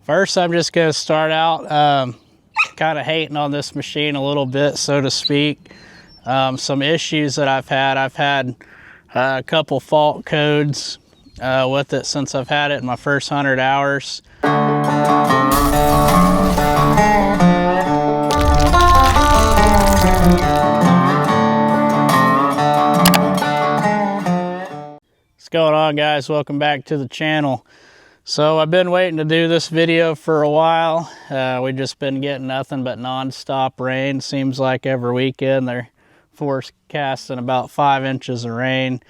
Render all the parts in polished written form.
First, I'm just going to start out kind of hating on this machine a little bit, so to speak. Some issues that I've had a couple fault codes with it since I've had it in my first 100 hours. What's going on, guys? Welcome back to the channel. So I've been waiting to do this video for a while. We've just been getting nothing but non-stop rain. Seems like every weekend they're forecasting about 5 inches of rain.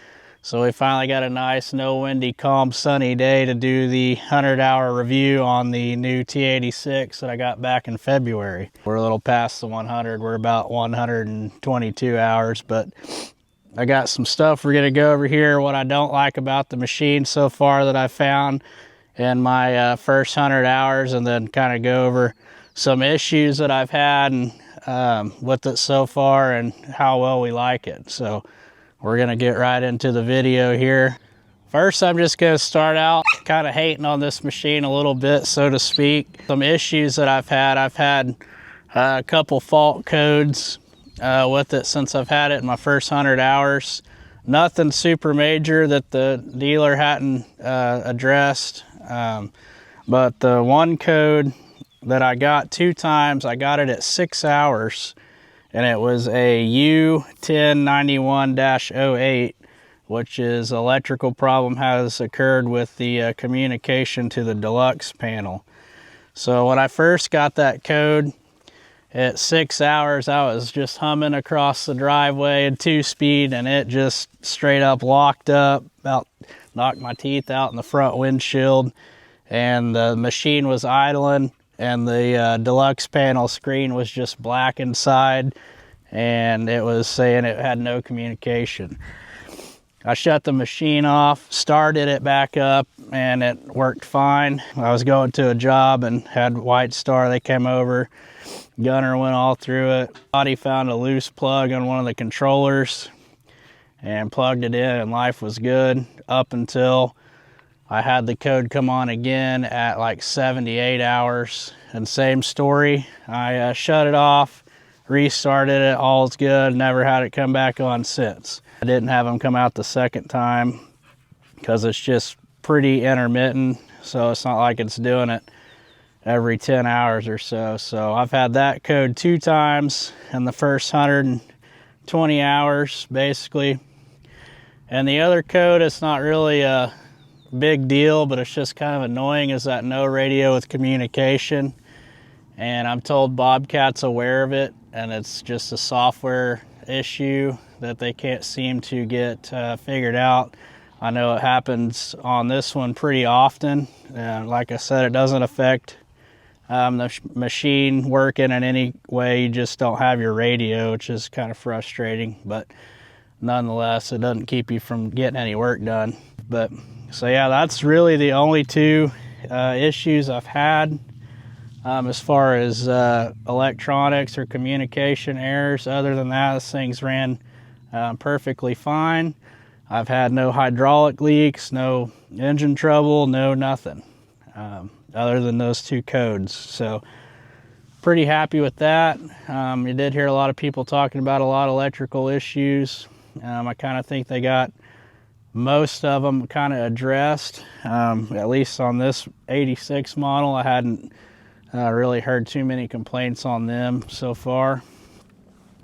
So we finally got a nice, no windy, calm, sunny day to do the 100-hour review on the new T86 that I got back in February. We're a little past the 100. We're about 122 hours, but I got some stuff we're going to go over here. What I don't like about the machine so far that I found in my first 100 hours, and then kind of go over some issues that I've had and with it so far and how well we like it. So we're going to get right into the video here. First, I'm just going to start out kind of hating on this machine a little bit, so to speak. Some issues that I've had a couple fault codes with it since I've had it in my first 100 hours. Nothing super major that the dealer hadn't addressed, but the one code that I got 2 times, I got it at 6 hours, and it was a U1091-08, which is electrical problem has occurred with the communication to the deluxe panel. So when I first got that code at 6 hours, I was just humming across the driveway at 2-speed, and it just straight up locked up, about knocked my teeth out in the front windshield, and the machine was idling, and the deluxe panel screen was just black inside, and it was saying it had no communication. I shut the machine off, started it back up, and it worked fine. I was going to a job and had White Star, they came over. Gunner went all through it. He found a loose plug on one of the controllers and plugged it in, and life was good up until I had the code come on again at like 78 hours. And same story. I shut it off, restarted it, all's good, never had it come back on since. I didn't have them come out the second time because it's just pretty intermittent, so it's not like it's doing it every 10 hours or so. So I've had that code 2 times in the first 120 hours, basically. And the other code, it's not really a big deal, but it's just kind of annoying, is that no radio with communication. And I'm told Bobcat's aware of it, and it's just a software issue that they can't seem to get figured out. I know it happens on this one pretty often. And like I said, it doesn't affect the machine working in any way. You just don't have your radio, which is kind of frustrating, but nonetheless, it doesn't keep you from getting any work done. But so yeah, that's really the only 2 issues I've had as far as electronics or communication errors. Other than that, this thing's ran perfectly fine. I've had no hydraulic leaks, no engine trouble, no nothing. Other than those 2 codes. So pretty happy with that. You did hear a lot of people talking about a lot of electrical issues. I kind of think they got most of them kind of addressed. At least on this 86 model, I hadn't really heard too many complaints on them so far.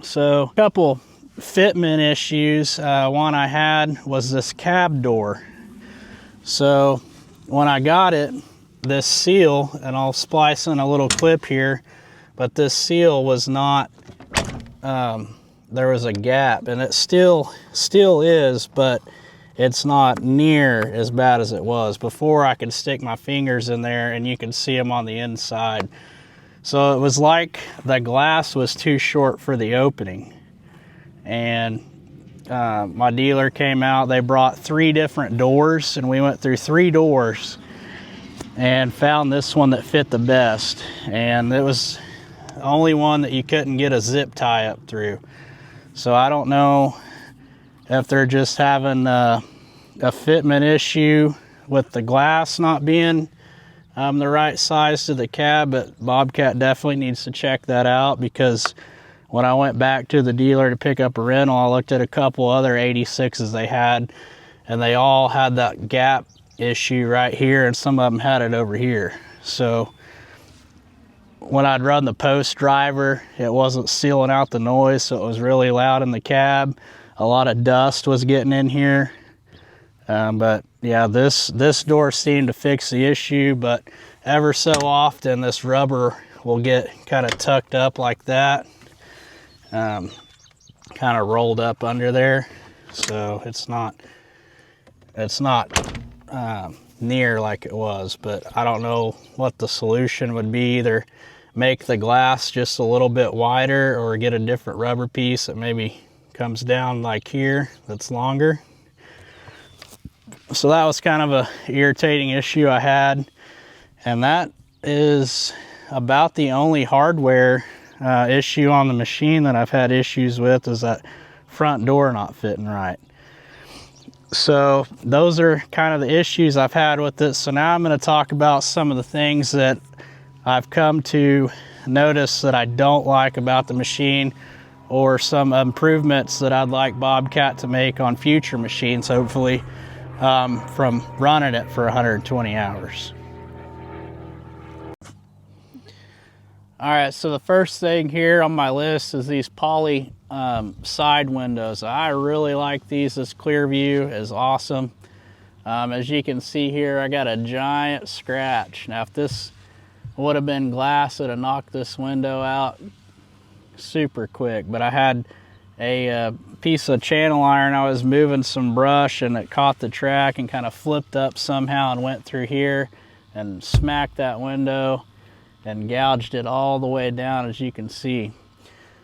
So a couple fitment issues. One I had was this cab door. So when I got it, this seal, and I'll splice in a little clip here, but this seal was not, there was a gap, and it still is, but it's not near as bad as it was. Before, I could stick my fingers in there and you could see them on the inside. So it was like the glass was too short for the opening. And my dealer came out, they brought 3 different doors, and we went through 3 doors and found this one that fit the best. And it was the only one that you couldn't get a zip tie up through. So I don't know if they're just having a fitment issue with the glass not being the right size to the cab, but Bobcat definitely needs to check that out, because when I went back to the dealer to pick up a rental, I looked at a couple other 86s they had, and they all had that gap issue right here, and some of them had it over here. So when I'd run the post driver, it wasn't sealing out the noise, so it was really loud in the cab. A lot of dust was getting in here. But yeah, this door seemed to fix the issue, but ever so often this rubber will get kind of tucked up like that, kind of rolled up under there, so it's not near like it was. But I don't know what the solution would be. Either make the glass just a little bit wider, or get a different rubber piece that maybe comes down like here that's longer. So that was kind of a irritating issue I had, and that is about the only hardware issue on the machine that I've had issues with, is that front door not fitting right. So those are kind of the issues I've had with it. So now I'm going to talk about some of the things that I've come to notice that I don't like about the machine, or some improvements that I'd like Bobcat to make on future machines, hopefully, from running it for 120 hours. All right, so the first thing here on my list is these poly side windows. I really like these. This clear view is awesome. As you can see here, I got a giant scratch. Now, if this would have been glass, it'd have knocked this window out super quick. But I had a piece of channel iron. I was moving some brush, and it caught the track and kind of flipped up somehow and went through here and smacked that window and gouged it all the way down, as you can see.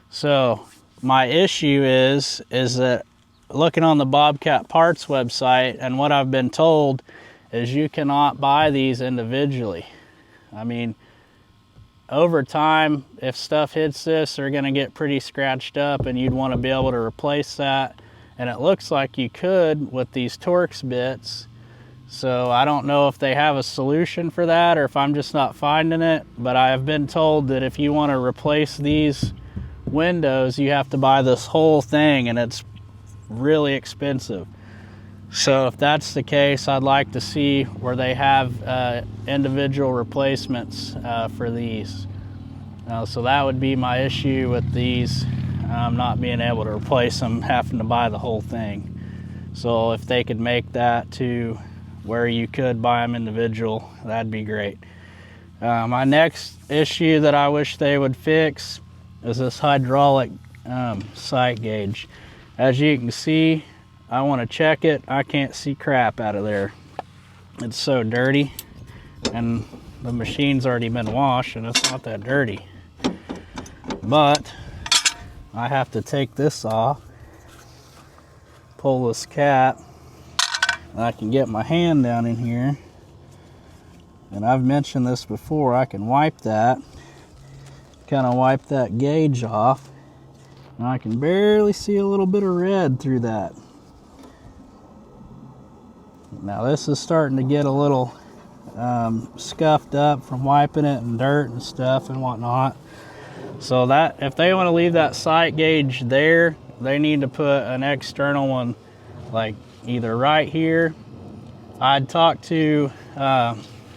So my issue is that looking on the Bobcat parts website, and what I've been told is you cannot buy these individually. I mean, over time, if stuff hits this, they're going to get pretty scratched up, and you'd want to be able to replace that. And it looks like you could with these Torx bits. So I don't know if they have a solution for that, or if I'm just not finding it. But I have been told that if you want to replace these windows, you have to buy this whole thing, and it's really expensive. So if that's the case, I'd like to see where they have individual replacements for these. So that would be my issue with these, not being able to replace them, having to buy the whole thing. So if they could make that to where you could buy them individual, that'd be great. My next issue that I wish they would fix is this hydraulic sight gauge. As you can see, I want to check it. I can't see crap out of there. It's so dirty, and the machine's already been washed, and it's not that dirty. But I have to take this off, pull this cap, and I can get my hand down in here. And I've mentioned this before, I can wipe that, kind of wipe that gauge off, and I can barely see a little bit of red through that. Now this is starting to get a little scuffed up from wiping it, and dirt and stuff and whatnot. So that, if they want to leave that sight gauge there, they need to put an external one, like either right here. I'd talked to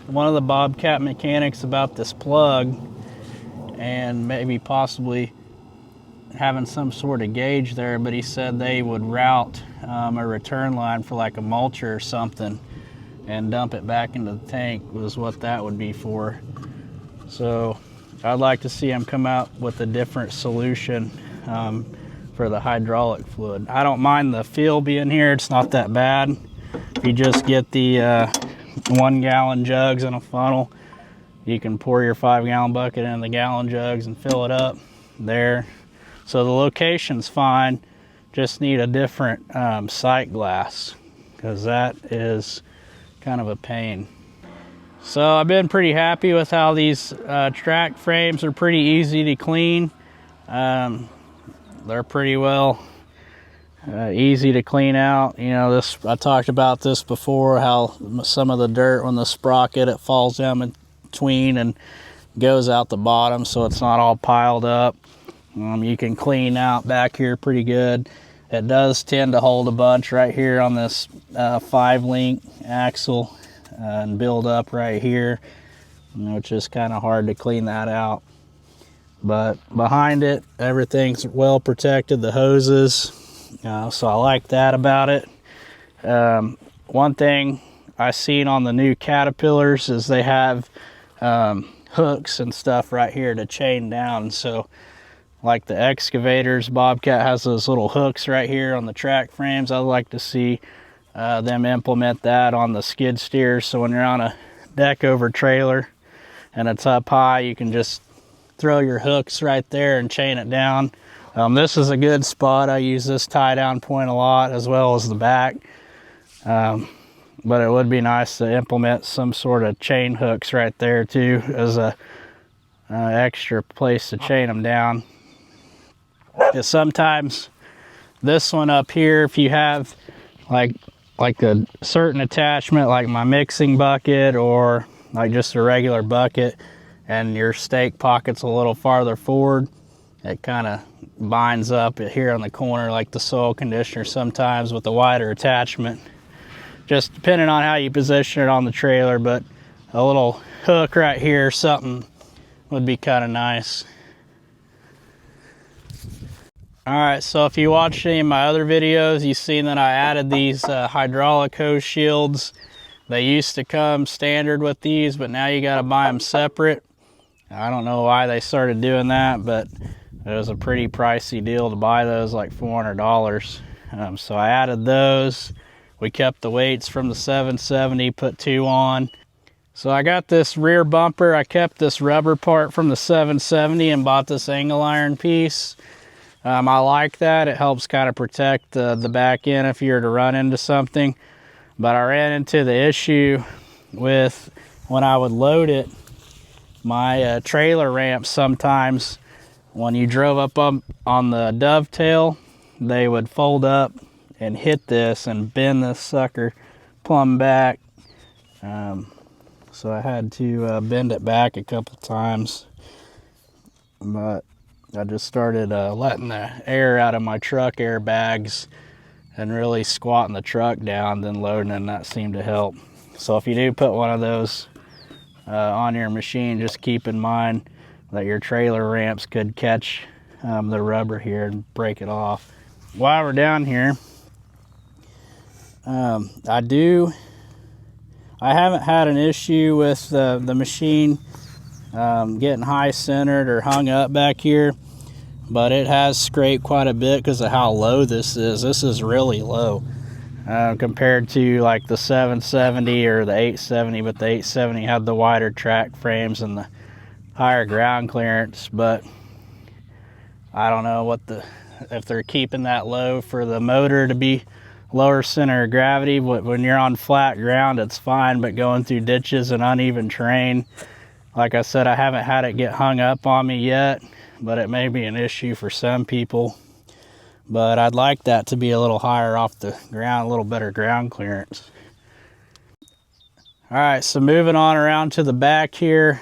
one of the Bobcat mechanics about this plug, and maybe possibly having some sort of gauge there, but he said they would route a return line for like a mulcher or something and dump it back into the tank, was what that would be for. So I'd like to see them come out with a different solution for the hydraulic fluid. I don't mind the feel being here, it's not that bad. If you just get the 1 gallon jugs in a funnel, you can pour your 5 gallon bucket in the gallon jugs and fill it up there. So the location's fine, just need a different sight glass, because that is kind of a pain. So I've been pretty happy with how these track frames are pretty easy to clean. They're pretty well easy to clean out. You know, this, I talked about this before, how some of the dirt on the sprocket, it falls down between and goes out the bottom so it's not all piled up. You can clean out back here pretty good. It does tend to hold a bunch right here on this 5-link axle and build up right here, which is kind of hard to clean that out. But behind it, everything's well protected, the hoses, so I like that about it. One thing I seen on the new Caterpillars is they have hooks and stuff right here to chain down. So like the excavators, Bobcat has those little hooks right here on the track frames. I'd like to see them implement that on the skid steers, so when you're on a deck over trailer and it's up high, you can just throw your hooks right there and chain it down. This is a good spot. I use this tie down point a lot, as well as the back. But it would be nice to implement some sort of chain hooks right there too, as a extra place to chain them down. Because sometimes this one up here, if you have like a certain attachment, like my mixing bucket or like just a regular bucket, and your stake pocket's a little farther forward, it kind of binds up here on the corner like the soil conditioner sometimes with a wider attachment, just depending on how you position it on the trailer. But a little hook right here, something would be kind of nice. All right, so if you watched any of my other videos, you've seen that I added these hydraulic hose shields. They used to come standard with these, but now you got to buy them separate. I don't know why they started doing that, but it was a pretty pricey deal to buy those, like $400. So I added those. We kept the weights from the 770, put 2 on. So I got this rear bumper. I kept this rubber part from the 770 and bought this angle iron piece. I like that. It helps kind of protect the back end if you were to run into something. But I ran into the issue with when I would load it, my trailer ramps sometimes, when you drove up on the dovetail, they would fold up and hit this and bend this sucker plumb back. So I had to bend it back a couple times. But I just started letting the air out of my truck airbags and really squatting the truck down, then loading, and that seemed to help. So if you do put one of those on your machine, just keep in mind that your trailer ramps could catch the rubber here and break it off. While we're down here, I haven't had an issue with the machine getting high centered or hung up back here, but it has scraped quite a bit because of how low this is. This is really low compared to like the 770 or the 870, but the 870 had the wider track frames and the higher ground clearance. But I don't know if they're keeping that low for the motor to be lower center of gravity. When you're on flat ground, it's fine, but going through ditches and uneven terrain, like I said, I haven't had it get hung up on me yet, but it may be an issue for some people. But I'd like that to be a little higher off the ground, a little better ground clearance. All right, so moving on around to the back here,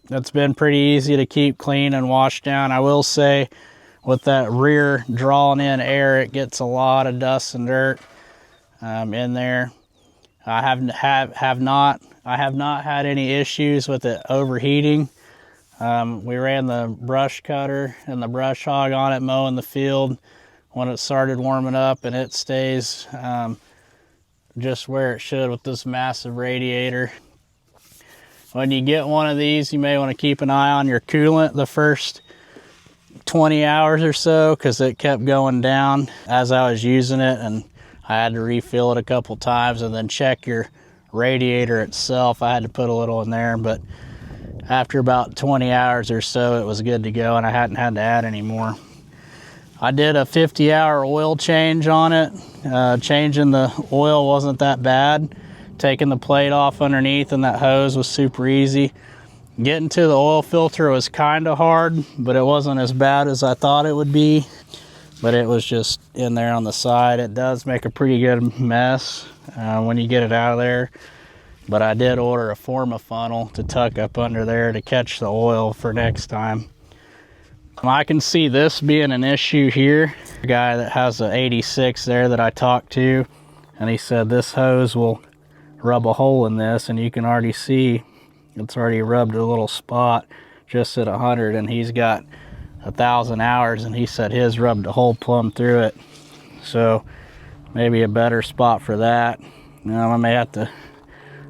it's been pretty easy to keep clean and wash down. I will say, with that rear drawing in air, it gets a lot of dust and dirt in there. I have not had any issues with it overheating. We ran the brush cutter and the brush hog on it mowing the field when it started warming up, and it stays just where it should with this massive radiator. When you get one of these, you may want to keep an eye on your coolant the first 20 hours or so, because it kept going down as I was using it, and I had to refill it a couple times. And then check your radiator itself. I had to put a little in there, but after about 20 hours or so, it was good to go, and I hadn't had to add any more. I did a 50-hour oil change on it. Changing the oil wasn't that bad. Taking the plate off underneath and that hose was super easy. Getting to the oil filter was kind of hard, but it wasn't as bad as I thought it would be. But it was just in there on the side. It does make a pretty good mess when you get it out of there. but I did order a Forma funnel to tuck up under there to catch the oil for next time. I can see this being an issue here. A guy that has a 86 there that I talked to, and he said this hose will rub a hole in this, and you can already see it's already rubbed a little spot just at 100, and he's got 1,000 hours, and he said his rubbed a hole plumb through it. So maybe a better spot for that. Now I may have to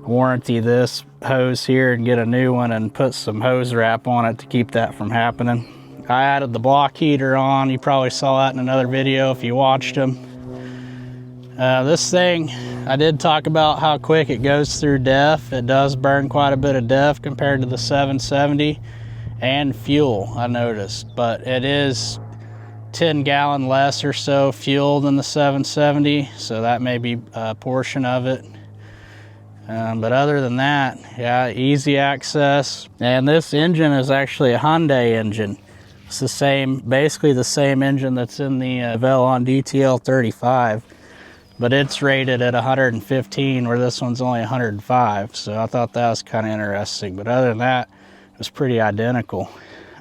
warranty this hose here and get a new one and put some hose wrap on it to keep that from happening. I added the block heater on. You probably saw that in another video if you watched them. This thing, I did talk about how quick it goes through DEF. It does burn quite a bit of DEF compared to the 770 and fuel, I noticed, but it is 10 gallon less or so fuel than the 770, so that may be a portion of it. But other than that, yeah, easy access. And this engine is actually a Hyundai engine. It's the same, basically the same engine that's in the Velon DTL 35, but it's rated at 115 where this one's only 105. So I thought that was kind of interesting. But other than that, it was pretty identical.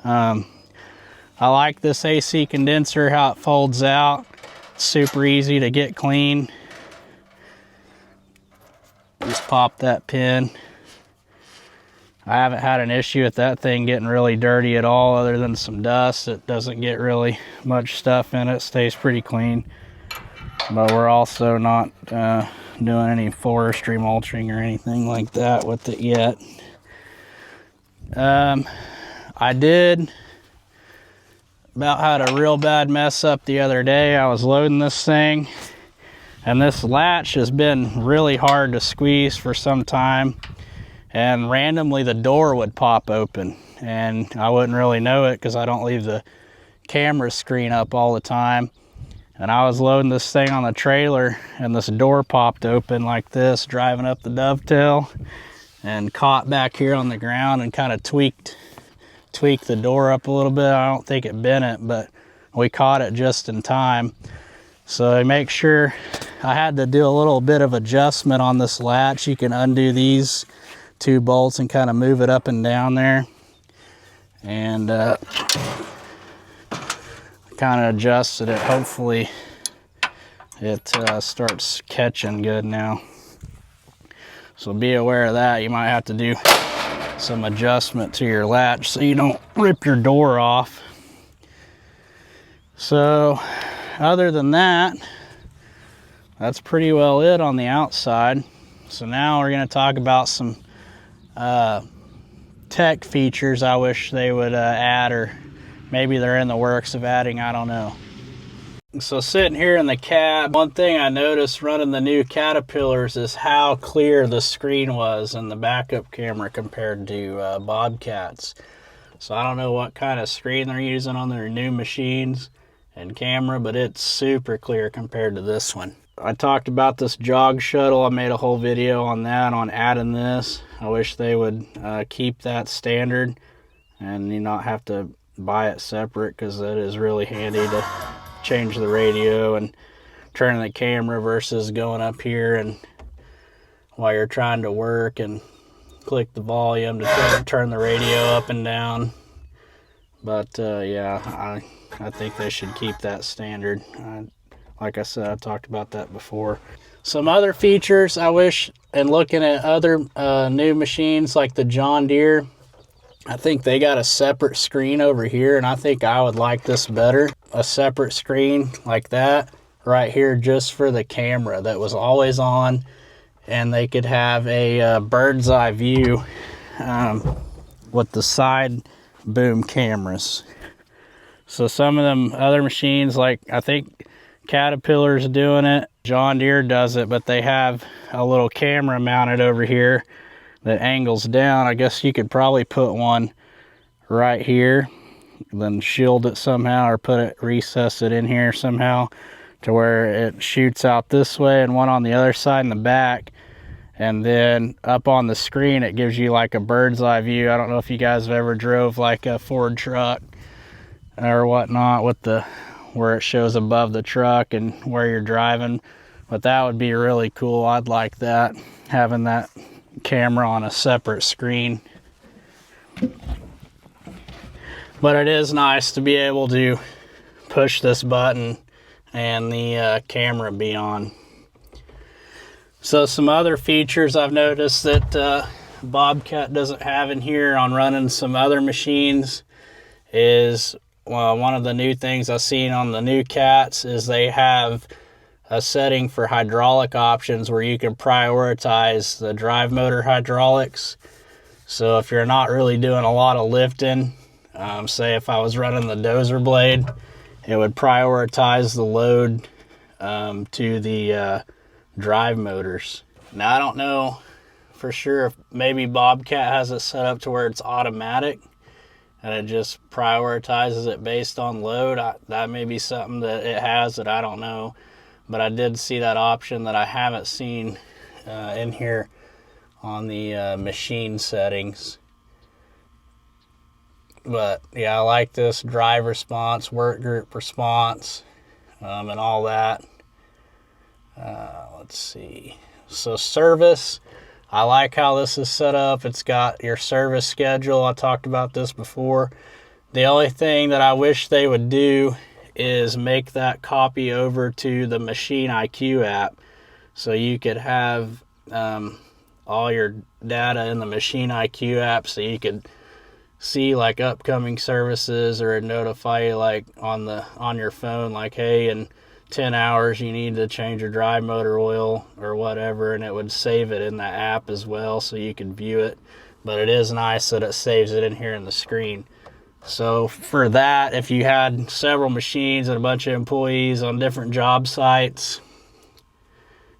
I like this AC condenser, how it folds out. It's super easy to get clean. Just pop that pin. I haven't had an issue with that thing getting really dirty at all, other than some dust. It doesn't get really much stuff in it, stays pretty clean. But we're also not doing any forestry mulching or anything like that with it yet. I did about had a real bad mess up the other day. I was loading this thing, and this latch has been really hard to squeeze for some time, and randomly the door would pop open, and I wouldn't really know it because I don't leave the camera screen up all the time. And I was loading this thing on the trailer, and this door popped open like this, driving up the dovetail, and caught back here on the ground and kind of tweaked the door up a little bit. I don't think it bent it, but we caught it just in time. So I make sure I had to do a little bit of adjustment on this latch. You can undo these 2 bolts and kind of move it up and down there, and kind of adjusted it. Hopefully it starts catching good now. So be aware of that. You might have to do some adjustment to your latch so you don't rip your door off. So other than that, that's pretty well it on the outside. So now we're going to talk about some tech features I wish they would add, or maybe they're in the works of adding, I don't know. So sitting here in the cab, one thing I noticed running the new Caterpillars is how clear the screen was in the backup camera compared to Bobcats. So I don't know what kind of screen they're using on their new machines and camera, but it's super clear compared to this one. I talked about this jog shuttle. I made a whole video on that, on adding this. I wish they would keep that standard and you not have to buy it separate, because that is really handy to change the radio and turning the camera versus going up here and while you're trying to work and click the volume to turn the radio up and down. But yeah, I think they should keep that standard. Like I said, I talked about that before. Some other features I wish, and looking at other new machines like the John Deere, I think they got a separate screen over here, and I think I would like this better. A separate screen like that right here just for the camera that was always on, and they could have a bird's eye view with the side boom cameras. So some of them other machines, like I think Caterpillar's doing it, John Deere does it, but they have a little camera mounted over here that angles down. I guess you could probably put one right here, then shield it somehow, or recess it in here somehow to where it shoots out this way, and one on the other side in the back. And then up on the screen, it gives you like a bird's eye view. I don't know if you guys have ever drove like a Ford truck or whatnot with where it shows above the truck and where you're driving, but that would be really cool. I'd like that, having that camera on a separate screen. But it is nice to be able to push this button and the camera be on. So some other features I've noticed that Bobcat doesn't have in here on running some other machines is, well, one of the new things I've seen on the new cats is they have a setting for hydraulic options where you can prioritize the drive motor hydraulics. So if you're not really doing a lot of lifting, say if I was running the dozer blade, it would prioritize the load to the drive motors. Now I don't know for sure if maybe Bobcat has it set up to where it's automatic and it just prioritizes it based on load. That may be something that it has that I don't know, but I did see that option that I haven't seen in here on the machine settings. But yeah, I like this drive response, work group response, and all that. Let's see. So service, I like how this is set up. It's got your service schedule. I talked about this before. The only thing that I wish they would do is make that copy over to the Machine IQ app, so you could have all your data in the Machine IQ app, so you could see like upcoming services, or notify you like on your phone, like, hey, in 10 hours you need to change your drive motor oil or whatever, and it would save it in the app as well so you can view it. But it is nice that it saves it in here in the screen. So for that, if you had several machines and a bunch of employees on different job sites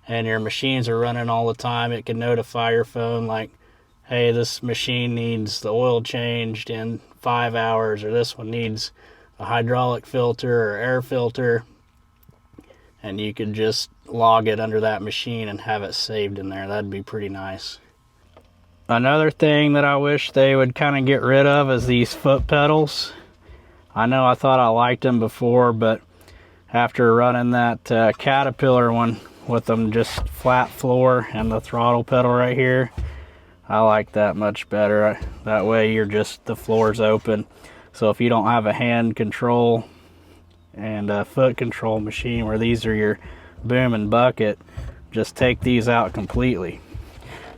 and your machines are running all the time, it can notify your phone like, hey, this machine needs the oil changed in 5 hours, or this one needs a hydraulic filter or air filter, and you could just log it under that machine and have it saved in there. That'd be pretty nice. Another thing that I wish they would kind of get rid of is these foot pedals. I know I thought I liked them before, but after running that Caterpillar one with them just flat floor and the throttle pedal right here, I like that much better. That way the floor's open. So if you don't have a hand control and a foot control machine where these are your boom and bucket, just take these out completely.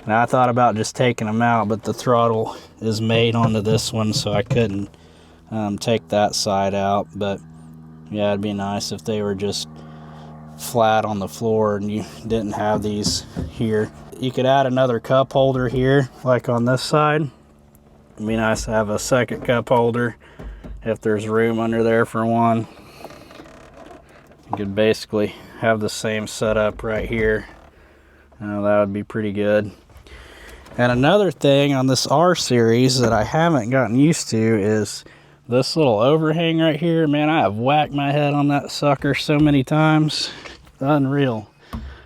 Now I thought about just taking them out, but the throttle is made onto this one, so I couldn't take that side out. But yeah, it'd be nice if they were just flat on the floor and you didn't have these here. You could add another cup holder here, like on this side. It'd be nice to have a second cup holder if there's room under there for one. You could basically have the same setup right here. That would be pretty good. And another thing on this R series that I haven't gotten used to is this little overhang right here. Man, I have whacked my head on that sucker so many times. Unreal.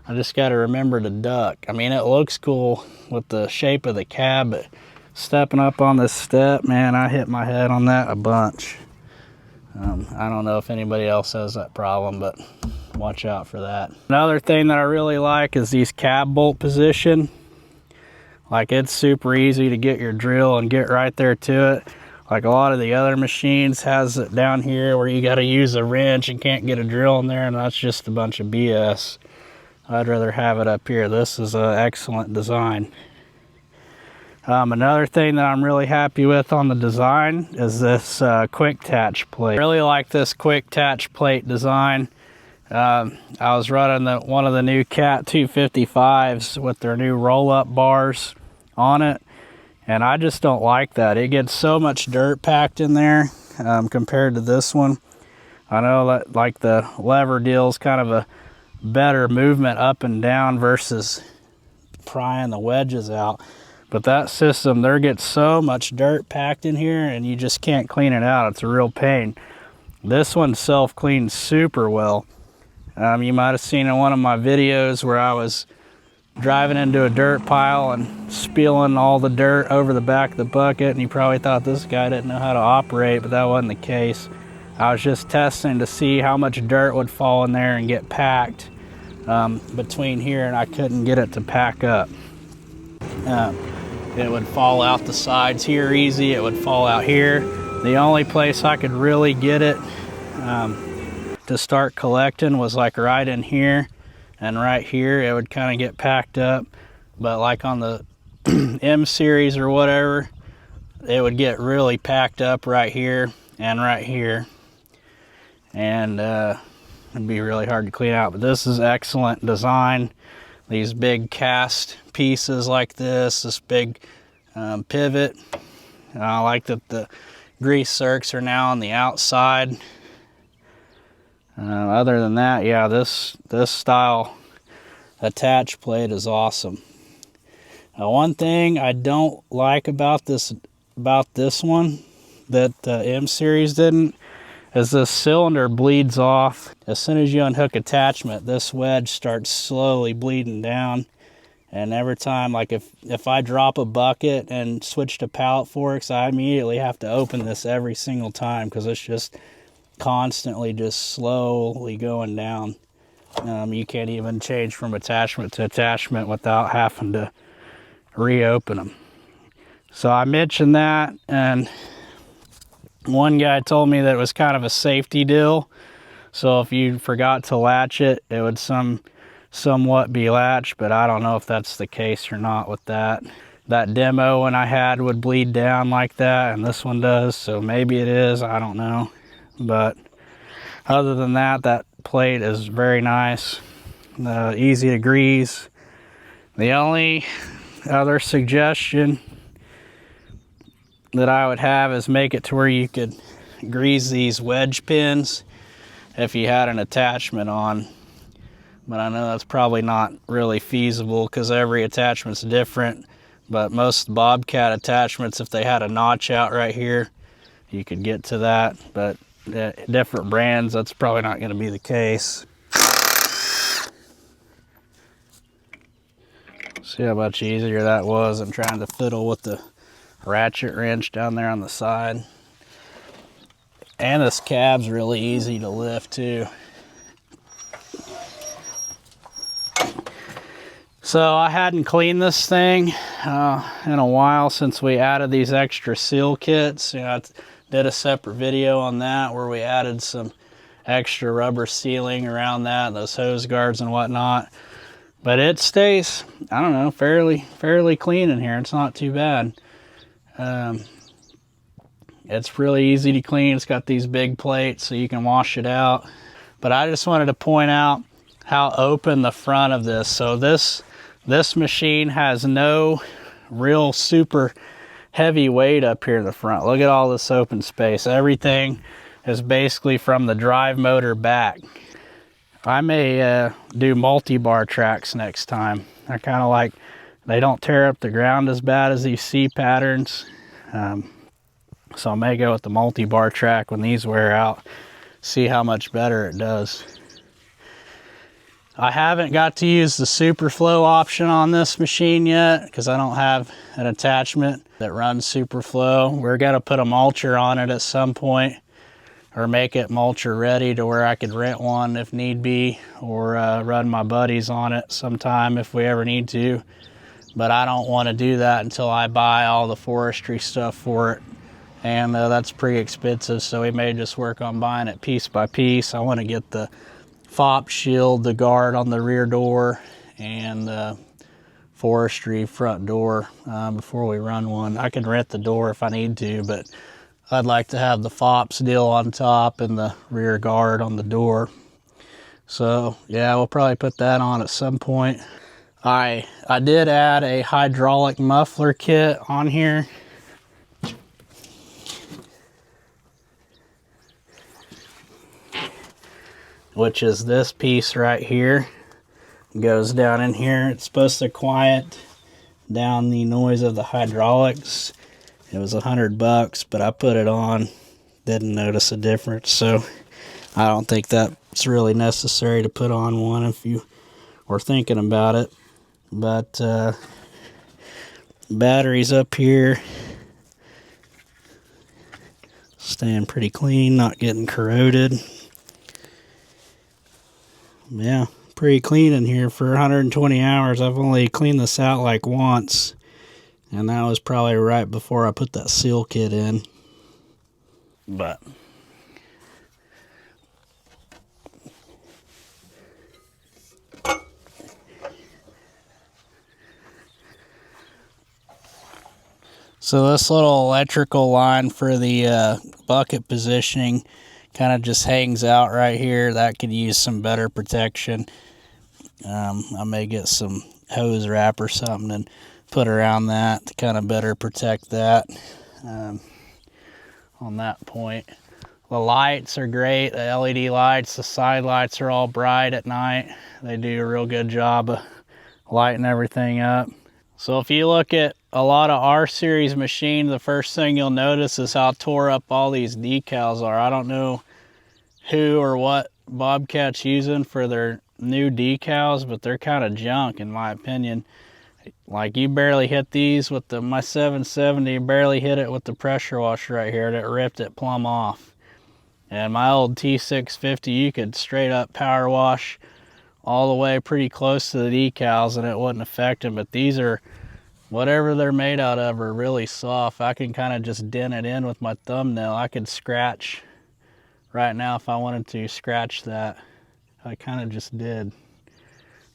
I just got to remember to duck. I mean, it looks cool with the shape of the cab, but stepping up on this step, man, I hit my head on that a bunch. I don't know if anybody else has that problem, but watch out for that. Another thing that I really like is these cab bolt position. Like, it's super easy to get your drill and get right there to it. Like a lot of the other machines has it down here where you got to use a wrench and can't get a drill in there, and that's just a bunch of BS. I'd rather have it up here. This is an excellent design. Another thing that I'm really happy with on the design is this quick attach plate. I really like this quick attach plate design. I was running one of the new Cat 255s with their new roll-up bars on it, and I just don't like that. It gets so much dirt packed in there compared to this one. I know that like the lever deal is kind of a better movement up and down versus prying the wedges out. But that system, there gets so much dirt packed in here and you just can't clean it out. It's a real pain. This one self-cleans super well. You might have seen in one of my videos where I was driving into a dirt pile and spilling all the dirt over the back of the bucket, and you probably thought this guy didn't know how to operate, but that wasn't the case. I was just testing to see how much dirt would fall in there and get packed between here, and I couldn't get it to pack up. It would fall out the sides here easy. It would fall out here. The only place I could really get it to start collecting was like right in here and right here. It would kind of get packed up, but like on the M series or whatever, it would get really packed up right here and right here, and it'd be really hard to clean out. But this is excellent design. These big cast pieces like this big pivot. I like that the grease zerks are now on the outside. Other than that, yeah, this style attach plate is awesome. One thing I don't like about this one that M series didn't is this cylinder bleeds off. As soon as you unhook attachment, this wedge starts slowly bleeding down. And every time, like if I drop a bucket and switch to pallet forks, I immediately have to open this every single time because it's just constantly just slowly going down. You can't even change from attachment to attachment without having to reopen them. So I mentioned that, and one guy told me that it was kind of a safety deal. So if you forgot to latch it, it would somewhat be latched, but I don't know if that's the case or not with that. That demo one I had would bleed down like that, and this one does, so maybe it is, I don't know. But other than that, that plate is very nice, easy to grease. The only other suggestion that I would have is make it to where you could grease these wedge pins if you had an attachment on. But I know that's probably not really feasible because every attachment's different. But most bobcat attachments, if they had a notch out right here, you could get to that. But different brands, that's probably not going to be the case. See how much easier that was than trying to fiddle with the ratchet wrench down there on the side. And this cab's really easy to lift too. So I hadn't cleaned this thing in a while since we added these extra seal kits. You know, I did a separate video on that where we added some extra rubber sealing around that, those hose guards and whatnot. But it stays, I don't know, fairly clean in here. It's not too bad. It's really easy to clean. It's got these big plates so you can wash it out. But I just wanted to point out how open the front of this. So this machine has no real super heavy weight up here in the front. Look at all this open space. Everything is basically from the drive motor back. I may do multi-bar tracks next time. I kind of like, they don't tear up the ground as bad as these C patterns. So I may go with the multi-bar track when these wear out, see how much better it does. I haven't got to use the Superflow option on this machine yet because I don't have an attachment that runs Superflow. We're going to put a mulcher on it at some point, or make it mulcher ready to where I could rent one if need be, or run my buddies on it sometime if we ever need to. But I don't want to do that until I buy all the forestry stuff for it. And that's pretty expensive, so we may just work on buying it piece by piece. I want to get the FOP shield, the guard on the rear door, and the forestry front door before we run one. I can rent the door if I need to, but I'd like to have the FOPs deal on top and the rear guard on the door. So yeah, we'll probably put that on at some point. I did add a hydraulic muffler kit on here. Which is this piece right here. Goes down in here. It's supposed to quiet down the noise of the hydraulics. It was $100, but I put it on, didn't notice a difference, so I don't think that's really necessary to put on one if you were thinking about it. But batteries up here, staying pretty clean, not getting corroded. Yeah, pretty clean in here for 120 hours. I've only cleaned this out like once. And that was probably right before I put that seal kit in. But so this little electrical line for the bucket positioning kind of just hangs out right here. That could use some better protection. I may get some hose wrap or something and put around that to kind of better protect that on that point. The lights are great, the LED lights, the side lights are all bright at night. They do a real good job of lighting everything up. So if you look at a lot of R-Series machines, the first thing you'll notice is how tore up all these decals are. I don't know who or what Bobcat's using for their new decals, but they're kind of junk in my opinion. Like, you barely hit these with my 770, barely hit it with the pressure washer right here, and it ripped it plumb off. And my old T650, you could straight up power wash all the way pretty close to the decals and it wouldn't affect them. But these are, whatever they're made out of, are really soft. I can kind of just dent it in with my thumbnail. I could scratch right now if I wanted to scratch that. I kind of just did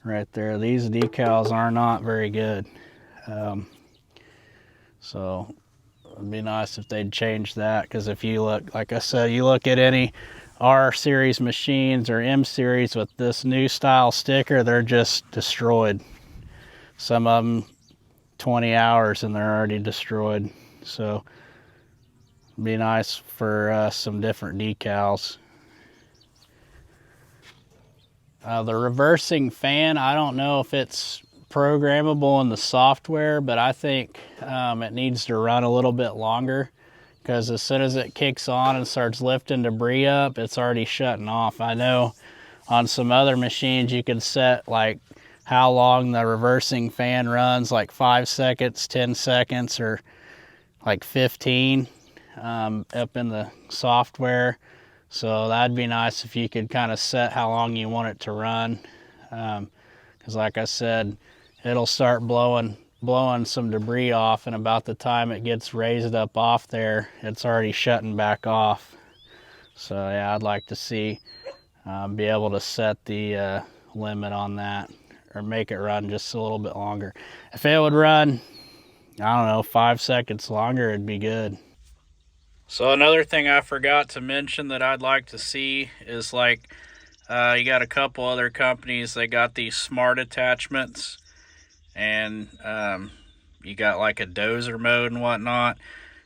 right there. These decals are not very good. So it'd be nice if they'd change that, because if you look, like I said, you look at any R-Series machines or M-Series with this new style sticker, they're just destroyed. Some of them 20 hours and they're already destroyed. So it'd be nice for some different decals. The reversing fan, I don't know if it's programmable in the software, but I think it needs to run a little bit longer, because as soon as it kicks on and starts lifting debris up, it's already shutting off. I know on some other machines you could set like how long the reversing fan runs, like 5 seconds, 10 seconds, or like 15 up in the software. So that'd be nice if you could kind of set how long you want it to run, because like I said, it'll start blowing some debris off, and about the time it gets raised up off there, it's already shutting back off. So yeah, I'd like to see be able to set the limit on that, or make it run just a little bit longer. If it would run, I don't know, 5 seconds longer, it'd be good. So another thing I forgot to mention that I'd like to see is, like, you got a couple other companies, they got these smart attachments, and you got like a dozer mode and whatnot.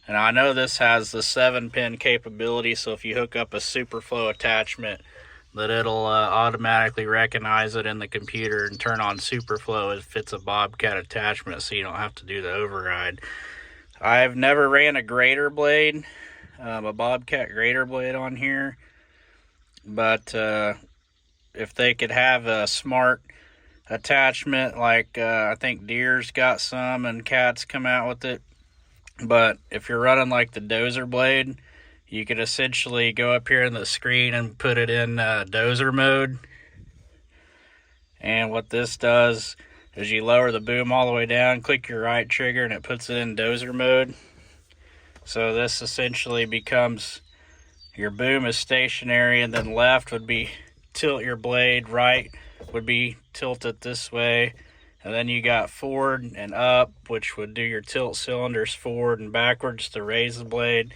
And I know this has the 7-pin capability, so if you hook up a SuperFlow attachment, that it'll automatically recognize it in the computer and turn on SuperFlow if it's a Bobcat attachment, so you don't have to do the override. I've never ran a grater blade, a Bobcat grater blade on here, but if they could have a smart attachment, like I think Deere's got some and Cat's come out with it, but if you're running like the dozer blade, you could essentially go up here in the screen and put it in dozer mode. And what this does is you lower the boom all the way down, click your right trigger, and it puts it in dozer mode. So this essentially becomes, your boom is stationary, and then left would be tilt your blade, right would be tilt it this way, and then you got forward and up, which would do your tilt cylinders forward and backwards to raise the blade.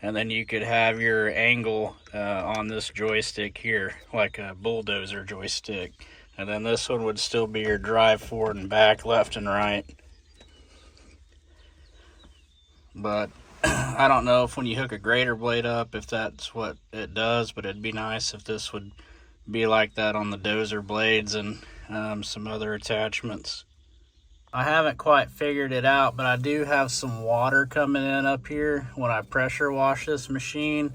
And then you could have your angle on this joystick here, like a bulldozer joystick. And then this one would still be your drive forward and back, left and right. But I don't know if when you hook a grater blade up, if that's what it does, but it'd be nice if this would be like that on the dozer blades and some other attachments. I haven't quite figured it out, but I do have some water coming in up here when I pressure wash this machine.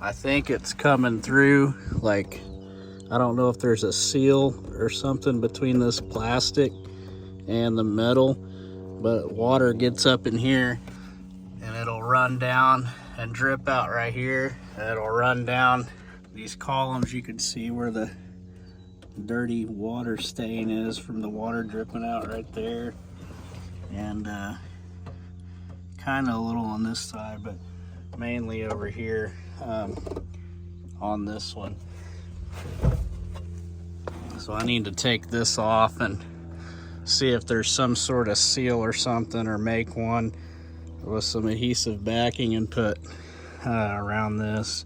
I think it's coming through, like, I don't know if there's a seal or something between this plastic and the metal, but water gets up in here and it'll run down and drip out right here, and it'll run down these columns. You can see where the dirty water stain is from the water dripping out right there. And kind of a little on this side, but mainly over here on this one. So I need to take this off and see if there's some sort of seal or something, or make one with some adhesive backing and put around this.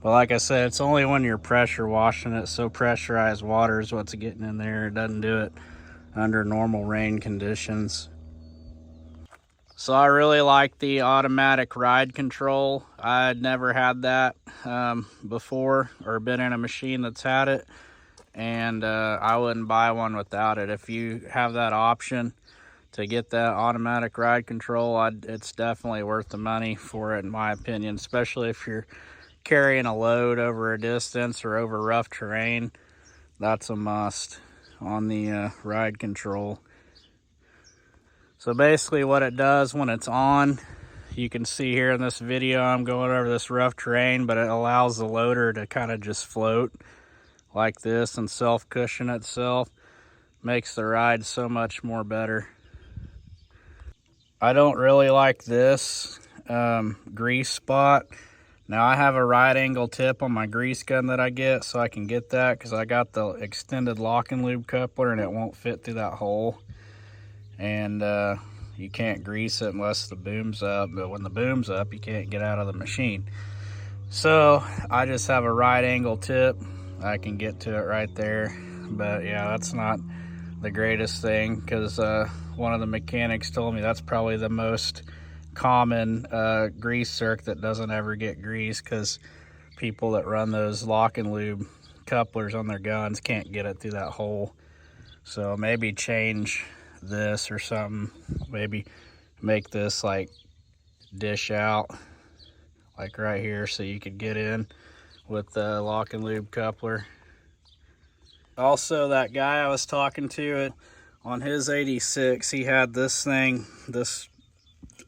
But like I said, it's only when you're pressure washing it, so pressurized water is what's getting in there. It doesn't do it under normal rain conditions. So I really like the automatic ride control. I'd never had that before, or been in a machine that's had it, and I wouldn't buy one without it. If you have that option to get that automatic ride control, it's definitely worth the money for it, in my opinion, especially if you're carrying a load over a distance or over rough terrain. That's a must on the ride control. So basically what it does when it's on, you can see here in this video, I'm going over this rough terrain, but it allows the loader to kind of just float like this and self-cushion itself. Makes the ride so much more better. I don't really like this grease spot. Now I have a right angle tip on my grease gun that I get, so I can get that because I got the extended lock and lube coupler and it won't fit through that hole. And you can't grease it unless the boom's up, but when the boom's up, you can't get out of the machine. So I just have a right angle tip. I can get to it right there. But yeah, that's not the greatest thing, because one of the mechanics told me that's probably the most common grease circ that doesn't ever get greased, because people that run those lock and lube couplers on their guns can't get it through that hole. So maybe change this or something. Maybe make this like dish out like right here, so you could get in with the lock and lube coupler. Also, that guy I was talking to, on his 86, he had this thing, this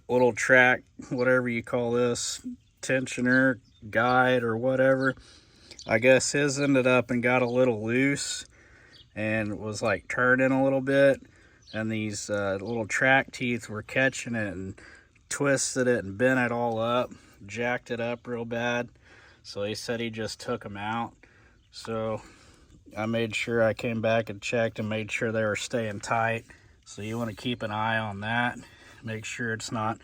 little track, whatever you call this, tensioner, guide, or whatever. I guess his ended up and got a little loose and was like turning a little bit, and these little track teeth were catching it and twisted it and bent it all up, jacked it up real bad. So he said he just took them out. So I made sure I came back and checked and made sure they were staying tight. So you want to keep an eye on that. Make sure it's not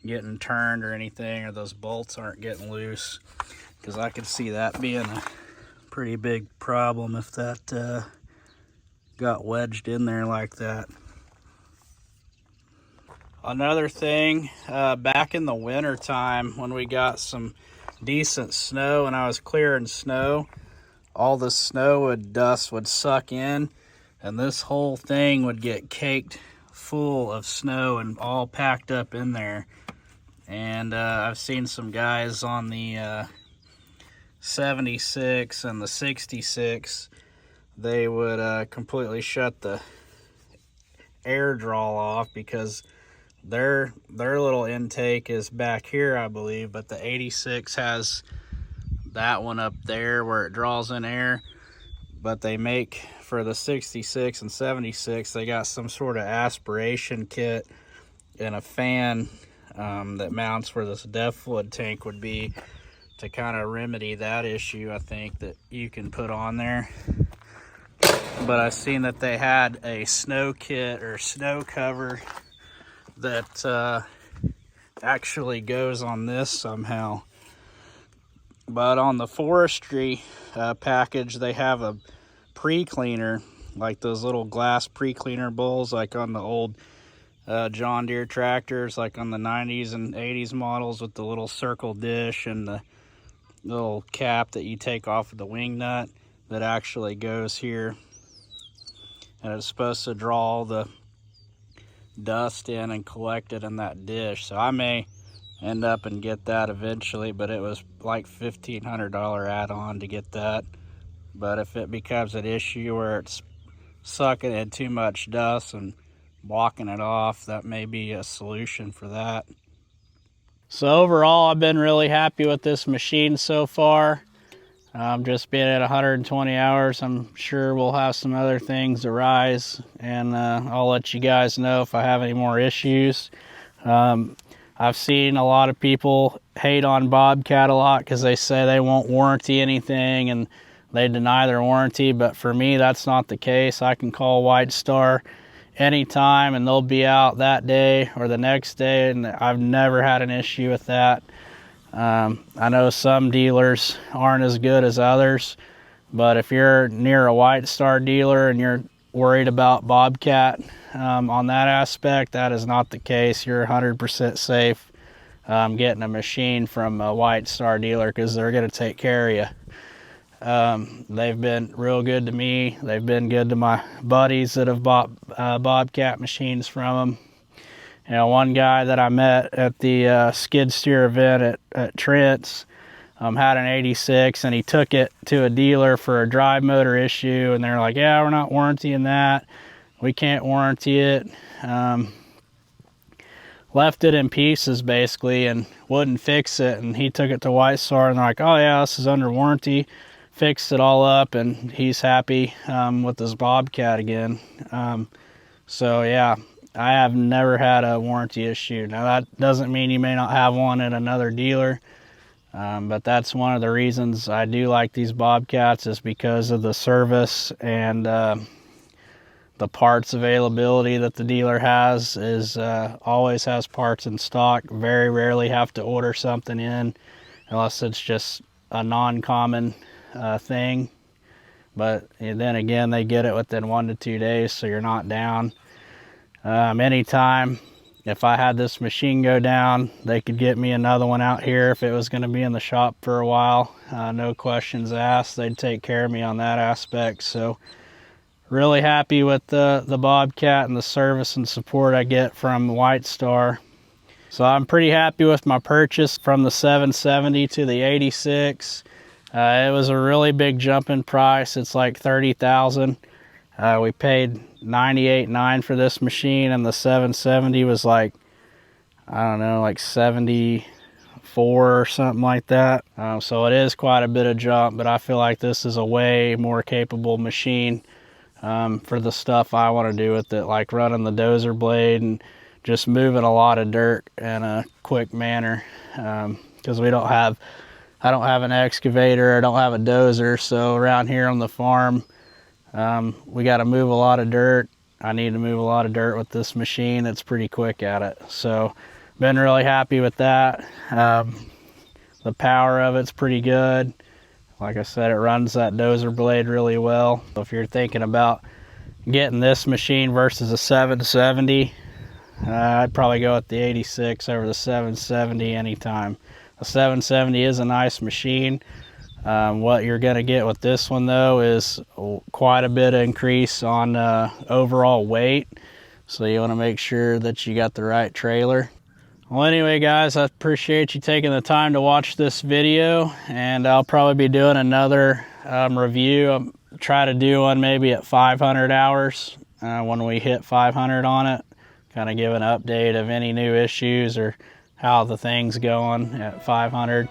getting turned or anything, or those bolts aren't getting loose, because I could see that being a pretty big problem if that got wedged in there like that. Another thing, back in the winter time when we got some decent snow and I was clearing snow, all the snow dust would suck in, and this whole thing would get caked full of snow and all packed up in there. And I've seen some guys on the 76 and the 66, they would completely shut the air draw off, because their little intake is back here, I believe, but the 86 has that one up there where it draws in air. But they make, for the 66 and 76, they got some sort of aspiration kit and a fan that mounts where this def fluid tank would be, to kind of remedy that issue, I think, that you can put on there. But I've seen that they had a snow kit or snow cover that actually goes on this somehow. But on the forestry package, they have a pre-cleaner, like those little glass pre-cleaner bowls, like on the old John Deere tractors, like on the 90s and 80s models, with the little circle dish and the little cap that you take off of the wing nut that actually goes here. And it's supposed to draw all the dust in and collect it in that dish. So I may end up and get that eventually, but it was like $1,500 add-on to get that. But if it becomes an issue where it's sucking in too much dust and blocking it off, that may be a solution for that. So overall, I've been really happy with this machine so far. Just being at 120 hours, I'm sure we'll have some other things arise, and I'll let you guys know if I have any more issues. I I've seen a lot of people hate on Bobcat a lot because they say they won't warranty anything and they deny their warranty, but for me that's not the case. I can call White Star anytime and they'll be out that day or the next day, and I've never had an issue with that. I know some dealers aren't as good as others, but if you're near a White Star dealer and you're worried about Bobcat on that aspect, that is not the case. You're 100% safe getting a machine from a White Star dealer because they're going to take care of you. They've been real good to me. They've been good to my buddies that have bought Bobcat machines from them. You know, one guy that I met at the skid steer event at Trent's had an 86 and he took it to a dealer for a drive motor issue, and they're like, yeah, we're not warrantying that. We can't warranty it. Left it in pieces basically and wouldn't fix it, and he took it to White Star and they're like, oh yeah, this is under warranty. Fixed it all up and he's happy with his Bobcat again. So yeah, I have never had a warranty issue. Now that doesn't mean you may not have one at another dealer, but that's one of the reasons I do like these Bobcats, is because of the service and the parts availability that the dealer has. Is always has parts in stock. Very rarely have to order something in unless it's just a non-common thing, but then again they get it within 1 to 2 days, so you're not down. Anytime if I had this machine go down, they could get me another one out here if it was going to be in the shop for a while. No questions asked. They'd take care of me on that aspect. So really happy with the Bobcat and the service and support I get from White Star. So I'm pretty happy with my purchase from the 770 to the 86. It was a really big jump in price. It's like $30,000. We paid $98,900 for this machine, and the 770 was like, I don't know, like 74 or something like that. So it is quite a bit of jump, but I feel like this is a way more capable machine for the stuff I want to do with it, like running the dozer blade and just moving a lot of dirt in a quick manner, because I don't have an excavator, I don't have a dozer, so around here on the farm, we got to move a lot of dirt. I need to move a lot of dirt with this machine. It's pretty quick at it. So been really happy with that. The power of it's pretty good. Like I said, it runs that dozer blade really well. So if you're thinking about getting this machine versus a 770, I'd probably go with the 86 over the 770 anytime. The 770 is a nice machine. What you're going to get with this one though is quite a bit of increase on overall weight, so you want to make sure that you got the right trailer. Well, anyway guys, I appreciate you taking the time to watch this video, and I'll probably be doing another review. I'll try to do one maybe at 500 hours when we hit 500 on it, kind of give an update of any new issues or how the thing's going at 500.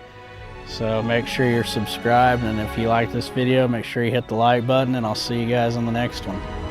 So make sure you're subscribed, and if you like this video, make sure you hit the like button, and I'll see you guys on the next one.